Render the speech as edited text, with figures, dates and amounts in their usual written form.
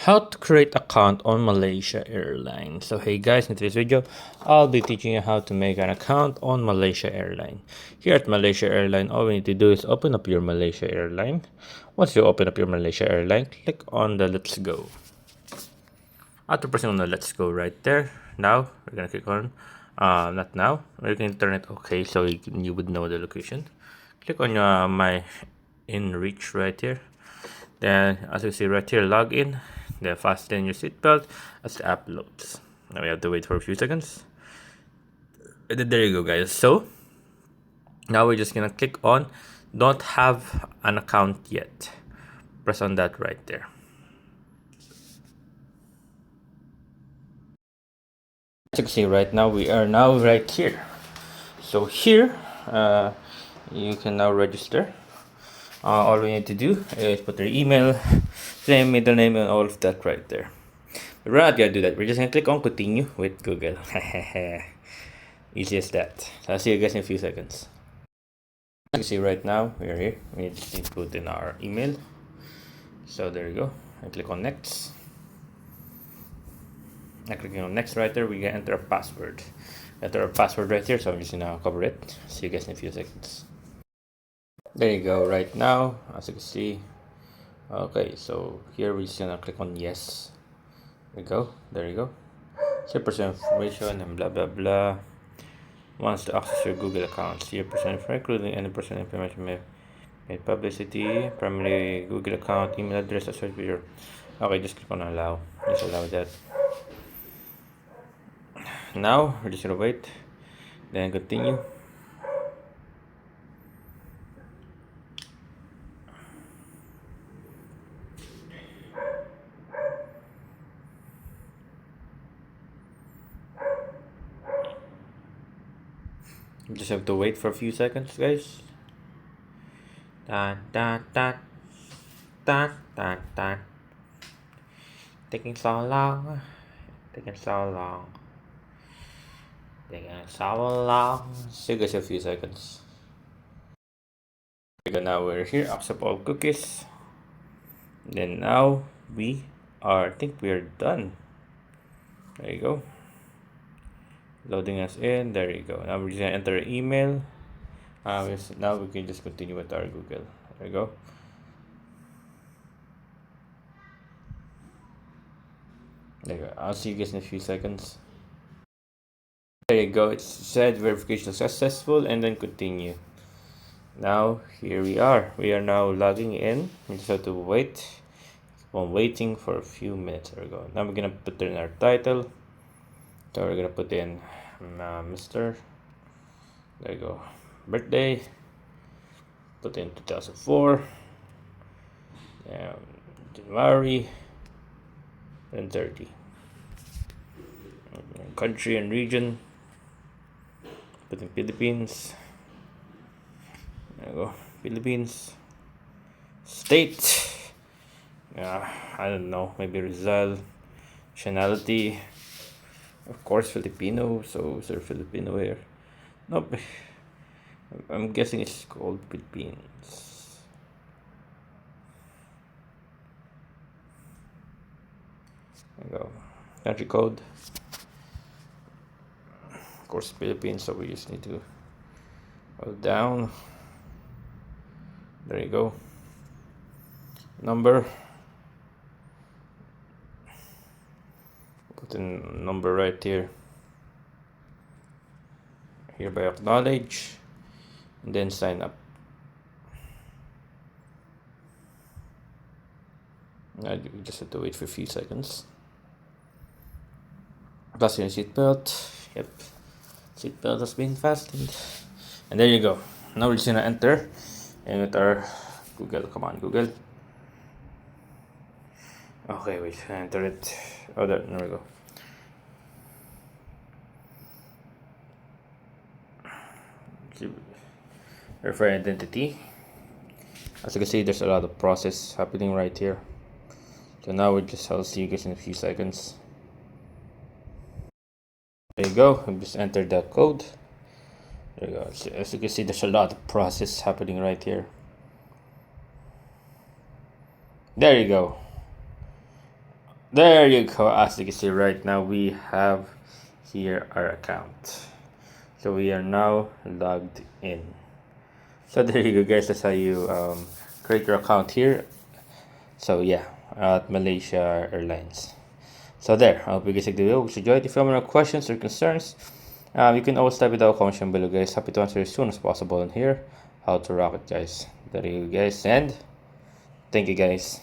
How to create account on Malaysia Airlines. So hey guys, in today's video I'll be teaching you how to make an account on Malaysia Airlines. Here at Malaysia Airlines, all we need to do is open up your Malaysia Airlines. Once you open up your Malaysia Airlines, click on the let's go. After pressing on the let's go right there, now we're gonna click on not now, we're gonna turn it okay so you would know the location. Click on my Enrich right here. Then as you see right here, log in, then fasten your seatbelt as the app loads. Now we have to wait for a few seconds. And then there you go guys. So now we're just gonna click on don't have an account yet. Press on that right there. As you can see right now, we are now right here. So here you can now register. All we need to do is put your email, name, middle name, and all of that right there. But we're not gonna do that. We're just gonna click on continue with Google. Easy as that. I'll see you guys in a few seconds. As you see right now, we are here. We just need to put in our email. So there you go. I click on next. Now clicking on next right there, we can enter a password. Enter a password right here, so I'm just gonna cover it. See you guys in a few seconds. There you go. Right now, as you can see, okay, so here we're just gonna click on yes. There you go. There you go. See personal information and blah blah blah. Wants to access your Google account. See your personal information, including any personal information made publicity, primarily Google account, email address, associated with your. Okay, just click on allow. Just allow that. Now we're just gonna wait, then continue. You just have to wait for a few seconds, guys. Dun, dun, dun, dun, dun, dun. Taking so long. Taking so long. Taking so long. See you guys in a few seconds. Okay, now we're here. Accept all cookies. Then now I think we are done. There you go. Loading us in. There you go. Now we're just gonna enter an email. Now we can just continue with our Google. There you go. There you go. I'll see you guys in a few seconds. There you go. It said verification successful, and then continue. Now here we are. We are now logging in. We just have to wait. Keep on waiting for a few minutes. There we go. Now we're gonna put in our title. So we're gonna put in Mr. There you go. Birthday. Put in 2004. January. And 30. Country and region. Put in Philippines. There you go. Philippines. State. I don't know. Maybe Rizal. Nationality. Of course, Filipino. So is there Filipino here? Nope. I'm guessing it's called Philippines. There you go. Country code. Of course, Philippines. So we just need to go down. There you go. Number. Put in number right here. Hereby acknowledge. And then sign up. Now you just have to wait for a few seconds. Fasten your seatbelt. Yep. Seatbelt has been fastened. And there you go. Now we're just gonna enter. And with our Google, come on, Google. Okay, wait, enter it. Oh, there we go. Verify identity. As you can see, there's a lot of process happening right here. So now I'll see you guys in a few seconds. There you go. We just entered the code. There you go. So as you can see, there's a lot of process happening right here. There you go. There you go. As you can see right now, we have here our account. So we are now logged in. So there you go, guys. That's how you create your account here. So yeah, at Malaysia Airlines. So there, I hope you guys like the video. If you enjoyed, if you have any questions or concerns, you can always type it down comment section below, guys. Happy to answer as soon as possible in here. How to rock it, guys. There you go, guys, and thank you, guys.